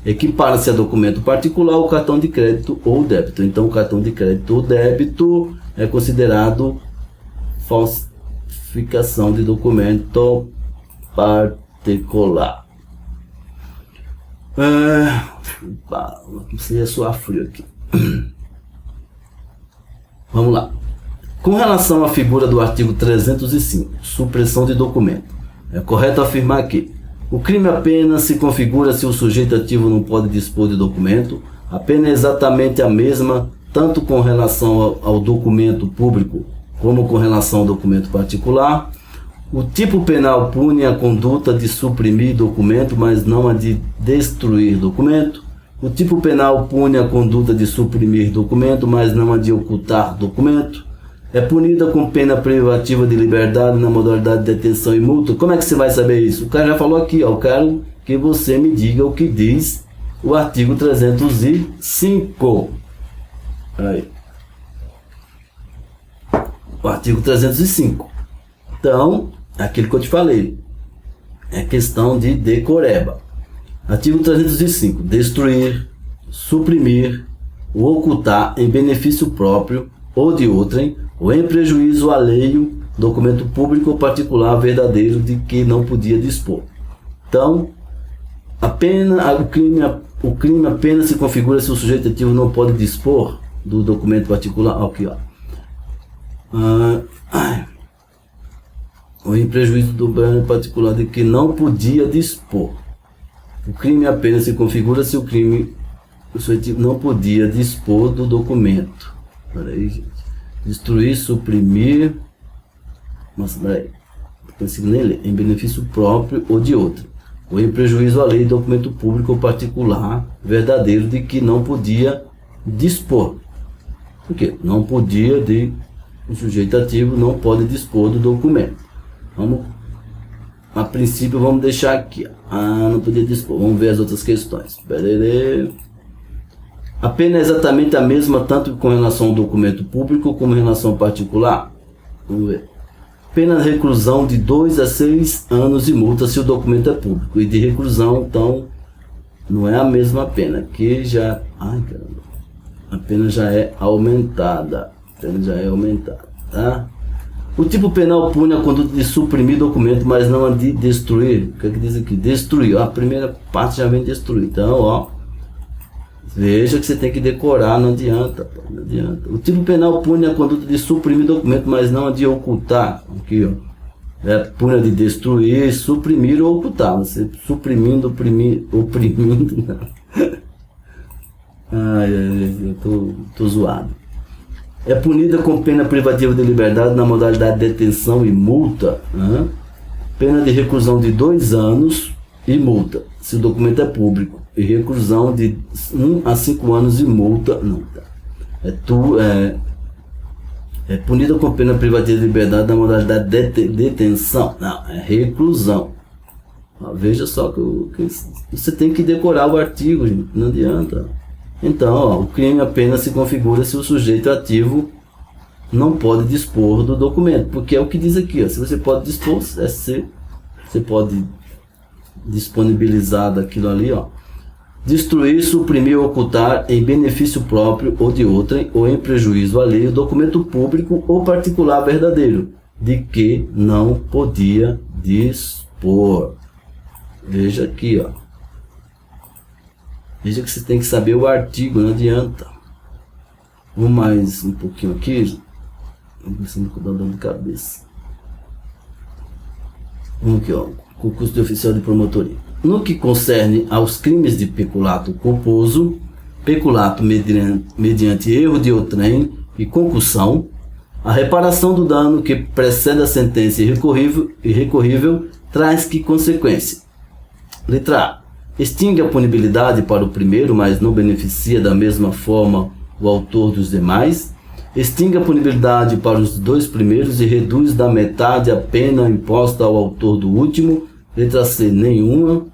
equipara-se a documento particular o cartão de crédito ou débito. Então, o cartão de crédito ou débito é considerado falsificação de documento particular. Você ia suar frio aqui. Vamos lá. Com relação à figura do artigo 305, supressão de documento, é correto afirmar que o crime apenas se configura se o sujeito ativo não pode dispor de documento. A pena é exatamente a mesma, tanto com relação ao documento público como com relação ao documento particular. O tipo penal pune a conduta de suprimir documento, mas não a de destruir documento. O tipo penal pune a conduta de suprimir documento, mas não a de ocultar documento. É punida com pena privativa de liberdade na modalidade de detenção e multa. Como é que você vai saber isso? O cara já falou aqui, ó. Eu quero que você me diga o que diz o artigo 305. Aí. O artigo 305. Então, aquilo que eu te falei. É questão de decoreba. Artigo 305. Destruir, suprimir ou ocultar em benefício próprio ou de outrem, ou em prejuízo alheio, documento público ou particular verdadeiro de que não podia dispor. Então, o crime apenas se configura se o sujeito ativo não pode dispor do documento particular. Aqui, ó. Ou em prejuízo do documento particular de que não podia dispor. O crime apenas se configura se o sujeito ativo não podia dispor do documento. Peraí, gente. Destruir, suprimir. Nossa, peraí. Não consigo nem ler. Em benefício próprio ou de outro. Ou em prejuízo à lei de documento público ou particular verdadeiro de que não podia dispor. Por quê? Não podia o sujeito ativo não pode dispor do documento. A princípio vamos deixar aqui. Não podia dispor. Vamos ver as outras questões. Peraí. A pena é exatamente a mesma, tanto com relação ao documento público como em relação ao particular. Vamos ver. Pena de reclusão de 2 a 6 anos e multa se o documento é público. E de reclusão, então, não é a mesma pena. Que já... A pena já é aumentada. Tá? O tipo penal pune a conduta de suprimir documento, mas não a de destruir. O que é que diz aqui? Destruir. A primeira parte já vem destruir. Então, ó... Veja que você tem que decorar, não adianta. O tipo penal pune a conduta de suprimir documento, mas não a de ocultar. Aqui, ó. Pune a de destruir, suprimir ou ocultar. Você suprimindo, oprimindo, não. Eu tô zoado. É punida com pena privativa de liberdade na modalidade de detenção e multa. Pena de reclusão de 2 anos e multa, se o documento é público. E reclusão de 1 a 5 anos e multa. Não, tá. É punida com pena privativa de liberdade na modalidade de detenção. Não, é reclusão. Veja só que você tem que decorar o artigo, gente, não adianta. Então, o crime apenas se configura se o sujeito ativo não pode dispor do documento, porque é o que diz aqui, se você pode dispor, você pode disponibilizar daquilo ali, destruir, suprimir ou ocultar em benefício próprio ou de outrem, ou em prejuízo alheio, documento público ou particular verdadeiro, de que não podia dispor. Veja aqui, veja que você tem que saber o artigo, não adianta. Vou mais um pouquinho aqui, começando com dor de cabeça. Vamos aqui, concurso de oficial de promotoria. No que concerne aos crimes de peculato culposo, peculato mediante erro de outrem e concussão, a reparação do dano que precede a sentença irrecorrível traz que consequência? Letra A. Extingue a punibilidade para o primeiro, mas não beneficia da mesma forma o autor dos demais. Extingue a punibilidade para os dois primeiros e reduz da metade a pena imposta ao autor do último. Letra C. Nenhuma.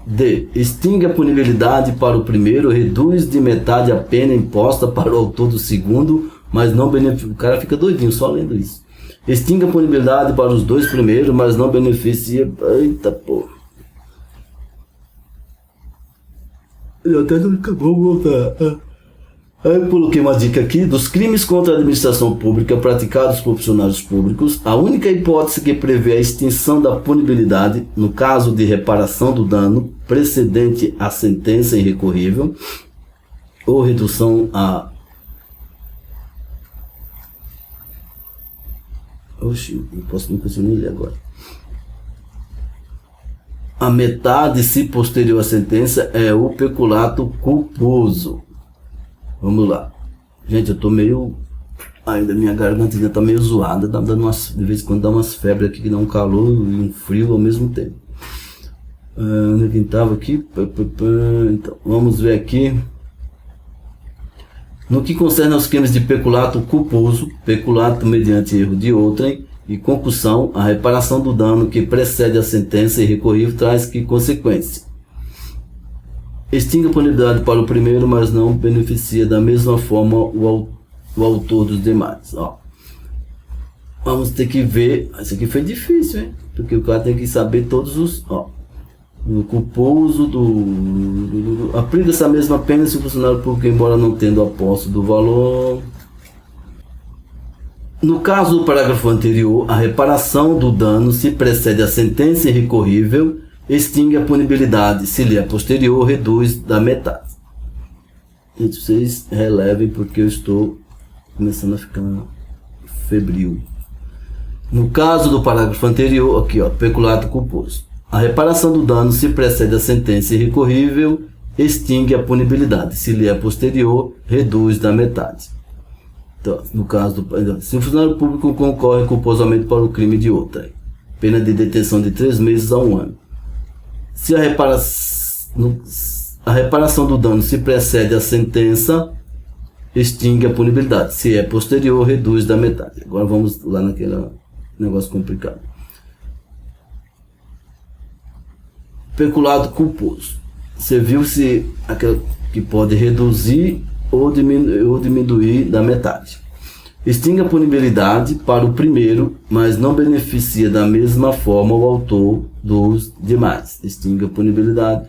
D. Extingue a punibilidade para o primeiro, reduz de metade a pena imposta para o autor do segundo, mas não beneficia. O cara fica doidinho só lendo isso. Extingue a punibilidade para os dois primeiros, mas não beneficia. Eita porra. Eu até não acabou de voltar. Aí eu coloquei uma dica aqui. Dos crimes contra a administração pública praticados por funcionários públicos, a única hipótese que prevê a extinção da punibilidade, no caso de reparação do dano precedente à sentença irrecorrível, ou redução a... Oxi, não consigo nem ler agora. A metade, se posterior à sentença, é o peculato culposo. Vamos lá. Gente, eu tô meio... Ainda minha garganta ainda tá meio zoada. Tá dando umas... De vez em quando dá umas febres aqui que dá um calor e um frio ao mesmo tempo. Quem tava aqui? Então, vamos ver aqui. No que concerne aos crimes de peculato culposo, peculato mediante erro de outrem e concussão, a reparação do dano que precede a sentença irrecorrível traz que consequência? Extingue a punibilidade para o primeiro, mas não beneficia da mesma forma o autor dos demais. Vamos ter que ver. Isso aqui foi difícil, hein? Porque o cara tem que saber todos os... No culposo aplica essa mesma pena se o funcionário público, embora não tendo a posse do valor. No caso do parágrafo anterior, a reparação do dano, se precede a sentença irrecorrível, extingue a punibilidade, se lhe é posterior, reduz da metade. Gente, vocês relevem porque eu estou começando a ficar febril. No caso do parágrafo anterior, aqui peculato culposo. A reparação do dano, se precede a sentença irrecorrível, extingue a punibilidade, se lhe é posterior, reduz da metade. Então, no caso se o funcionário público concorre culposamente para o crime de outrem, pena de detenção de 3 meses a 1 ano. Se a reparação do dano se precede a sentença, extingue a punibilidade, se é posterior, reduz da metade. Agora vamos lá naquele negócio complicado. Peculato culposo. Você viu se aquele que pode reduzir ou diminuir da metade. Extingue a punibilidade para o primeiro, mas não beneficia da mesma forma o autor dos demais. Extingue a punibilidade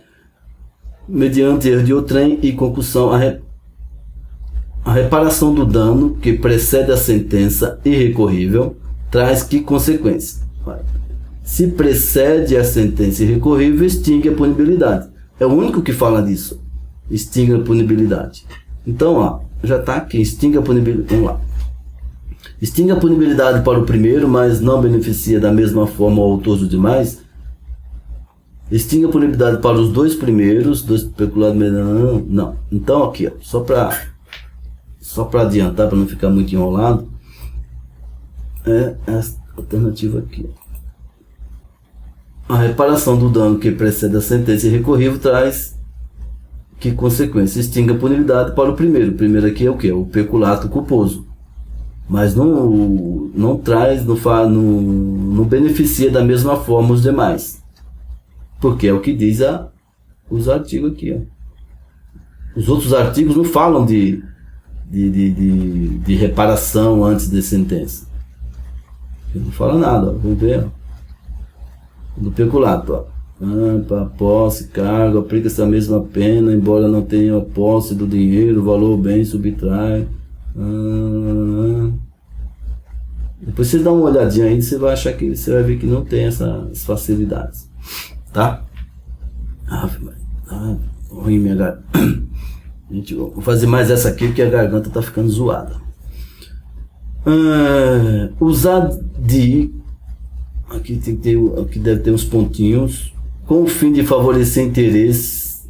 mediante erro de outrem e concussão. A reparação do dano que precede a sentença irrecorrível traz que consequência? Se precede a sentença irrecorrível, extingue a punibilidade. É o único que fala disso. Extingue a punibilidade. Então, já está aqui. Extingue a punibilidade. Vamos lá. Extingue a punibilidade para o primeiro, mas não beneficia da mesma forma o autor dos demais. Extingue a punibilidade para os dois primeiros, dois peculados. Não. Então, aqui, só para adiantar, para não ficar muito enrolado, é essa alternativa aqui. A reparação do dano que precede a sentença irrecorrível traz que consequência extingue a punibilidade para o primeiro. O primeiro aqui é o que? O peculato culposo. Mas não traz, não beneficia da mesma forma os demais. Porque é o que diz os artigos aqui. Ó. Os outros artigos não falam de reparação antes de sentença. Não fala nada. Ó. Vamos ver. Ó. Do peculato. Ó. Para posse, cargo, aplica-se a mesma pena, embora não tenha a posse do dinheiro, valor, bem, subtrai. Depois você dá uma olhadinha aí, você vai achar que você vai ver que não tem essas facilidades, tá? Ruim minha garganta. Gente, vou fazer mais essa aqui porque a garganta tá ficando zoada. Usar de aqui tem que ter, aqui deve ter uns pontinhos com o fim de favorecer interesses.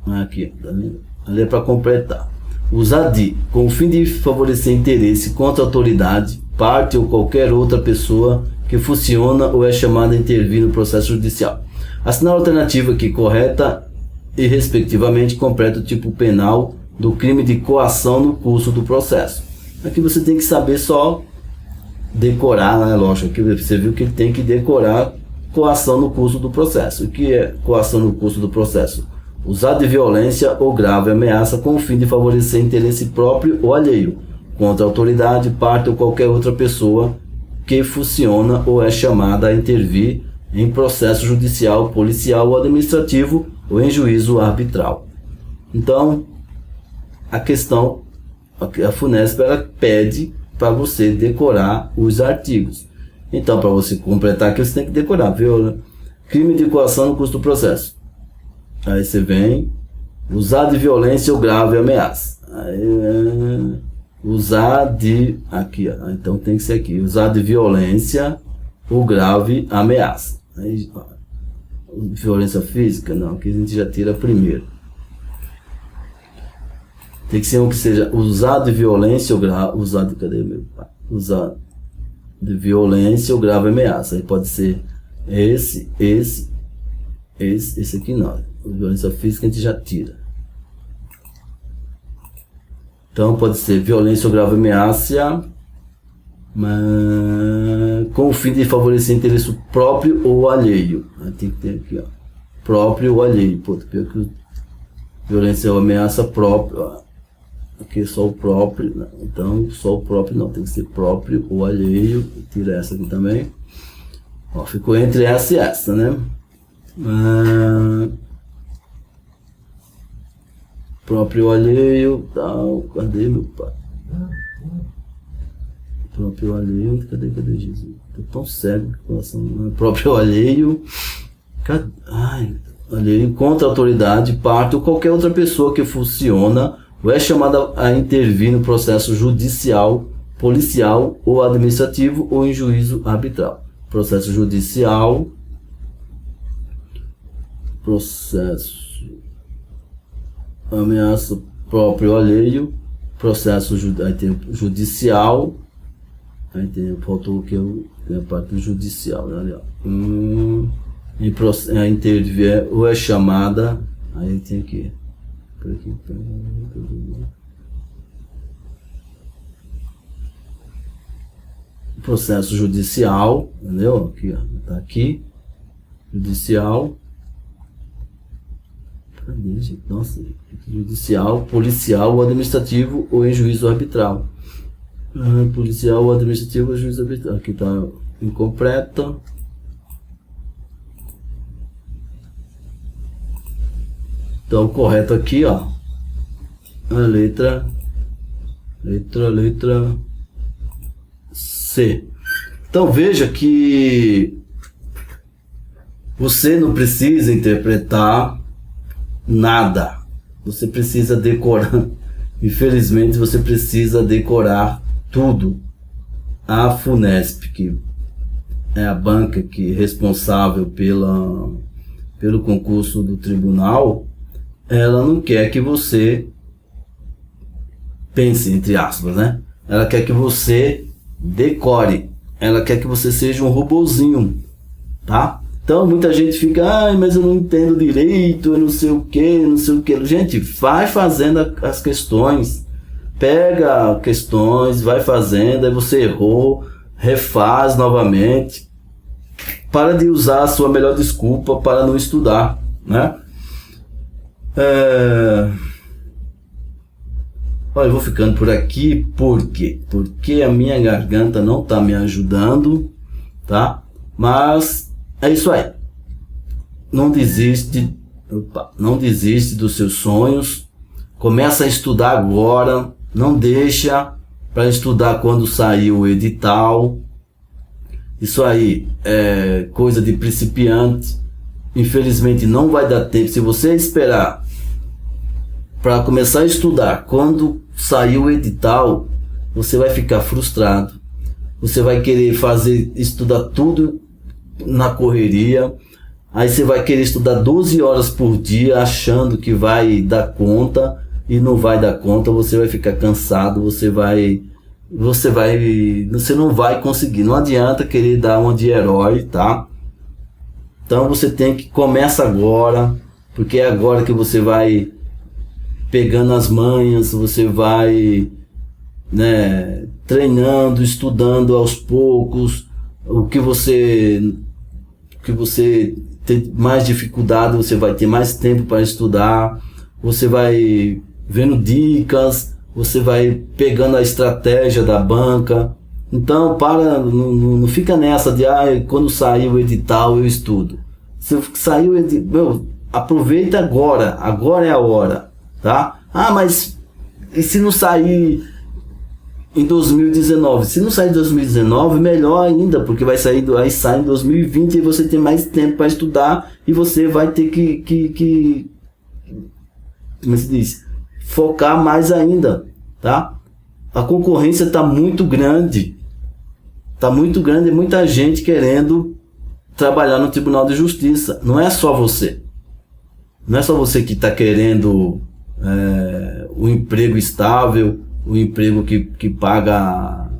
Aqui, tá vendo? Ali é para completar. Usar de, com o fim de favorecer interesse contra a autoridade, parte ou qualquer outra pessoa que funciona ou é chamada a intervir no processo judicial. Assinar a alternativa que correta e respectivamente completa o tipo penal do crime de coação no curso do processo. Aqui você tem que saber só decorar, né? Lógico, aqui você viu que ele tem que decorar coação no curso do processo. O que é coação no curso do processo? Usar de violência ou grave ameaça com o fim de favorecer interesse próprio ou alheio contra a autoridade, parte ou qualquer outra pessoa que funciona ou é chamada a intervir em processo judicial, policial ou administrativo ou em juízo arbitral. Então, a questão, a FUNESP ela pede para você decorar os artigos. Então, para você completar aqui, você tem que decorar, viu? Crime de coação no curso do processo. Aí você vem, usar de violência ou grave ameaça. Aí, usar de, aqui, ó, então tem que ser aqui, usar de violência ou grave ameaça. Aí, ó, violência física, não, aqui a gente já tira primeiro. Tem que ser um que seja usar de violência ou grave, usar de violência ou grave ameaça. Aí pode ser esse aqui não. Violência física a gente já tira. Então pode ser violência ou grave ameaça, mas com o fim de favorecer interesse próprio ou alheio. Aí tem que ter aqui, ó, próprio ou alheio. Pô, pior que violência ou ameaça própria. Ó. Aqui é só o próprio, né? Então só o próprio não, tem que ser próprio ou alheio. Tira essa aqui também. Ó, ficou entre essa e essa, né? Próprio alheio, tal, cadê meu pai? Próprio alheio, cadê Jesus? Tô tão cego que coração. Próprio alheio, alheio contra a autoridade, parte ou qualquer outra pessoa que funciona ou é chamada a intervir no processo judicial, policial ou administrativo ou em juízo arbitral. Processo judicial, processo, ameaça próprio alheio, processo aí tem judicial, aí tem, faltou que tem a parte judicial, né, ali, ó. Intervir ou é chamada, aí tem aqui, por aqui, processo judicial, entendeu? Aqui, ó, tá aqui, judicial. Nossa, judicial, policial ou administrativo ou em juízo arbitral. Policial ou administrativo ou juízo arbitral. Aqui está incompleta. Então, correto aqui, ó. A letra C. Então, veja que você não precisa interpretar nada, você precisa decorar. Infelizmente você precisa decorar tudo. A FUNESP, que é a banca que é responsável pelo concurso do tribunal, ela não quer que você pense, entre aspas, né? Ela quer que você decore, ela quer que você seja um robozinho, tá? Então muita gente fica, mas eu não entendo direito, eu não sei o que, não sei o que. Gente, vai fazendo as questões, pega questões, vai fazendo, aí você errou, refaz novamente. Para de usar a sua melhor desculpa para não estudar, né? Olha, eu vou ficando por aqui, por quê? Porque a minha garganta não está me ajudando, tá? Mas é isso aí. Não desiste dos seus sonhos. Começa a estudar agora. Não deixa para estudar quando sair o edital. Isso aí é coisa de principiante. Infelizmente não vai dar tempo. Se você esperar para começar a estudar quando sair o edital, você vai ficar frustrado. Você vai querer estudar tudo na correria. Aí você vai querer estudar 12 horas por dia achando que vai dar conta e não vai dar conta. Você vai ficar cansado, você não vai conseguir. Não adianta querer dar uma de herói, tá? Então você tem que começar agora, porque é agora que você vai pegando as manhas, você vai, né, treinando, estudando aos poucos. O que você tem mais dificuldade, você vai ter mais tempo para estudar. Você vai vendo dicas, você vai pegando a estratégia da banca. Então não fica nessa de quando sair o edital eu estudo. Se sair o edital, aproveita agora é a hora, tá? Mas e se não sair em 2019? Se não sair em 2019, melhor ainda, porque sai em 2020 e você tem mais tempo para estudar e você vai ter que como se diz, focar mais ainda, tá? A concorrência está muito grande, muita gente querendo trabalhar no Tribunal de Justiça. Não é só você que está querendo um emprego estável, um emprego que paga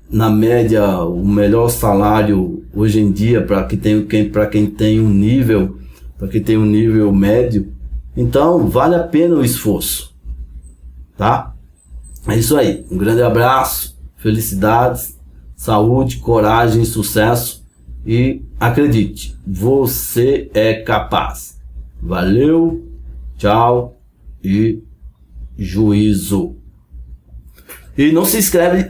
na média o melhor salário hoje em dia para quem tem um nível médio. Então vale a pena o esforço, tá? É isso aí, um grande abraço, felicidades, saúde, coragem, sucesso e acredite, você é capaz. Valeu, tchau e juízo. E não se esqueça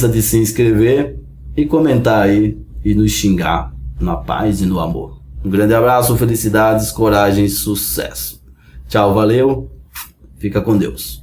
de se inscrever e comentar aí e nos xingar na paz e no amor. Um grande abraço, felicidades, coragem e sucesso. Tchau, valeu, fica com Deus.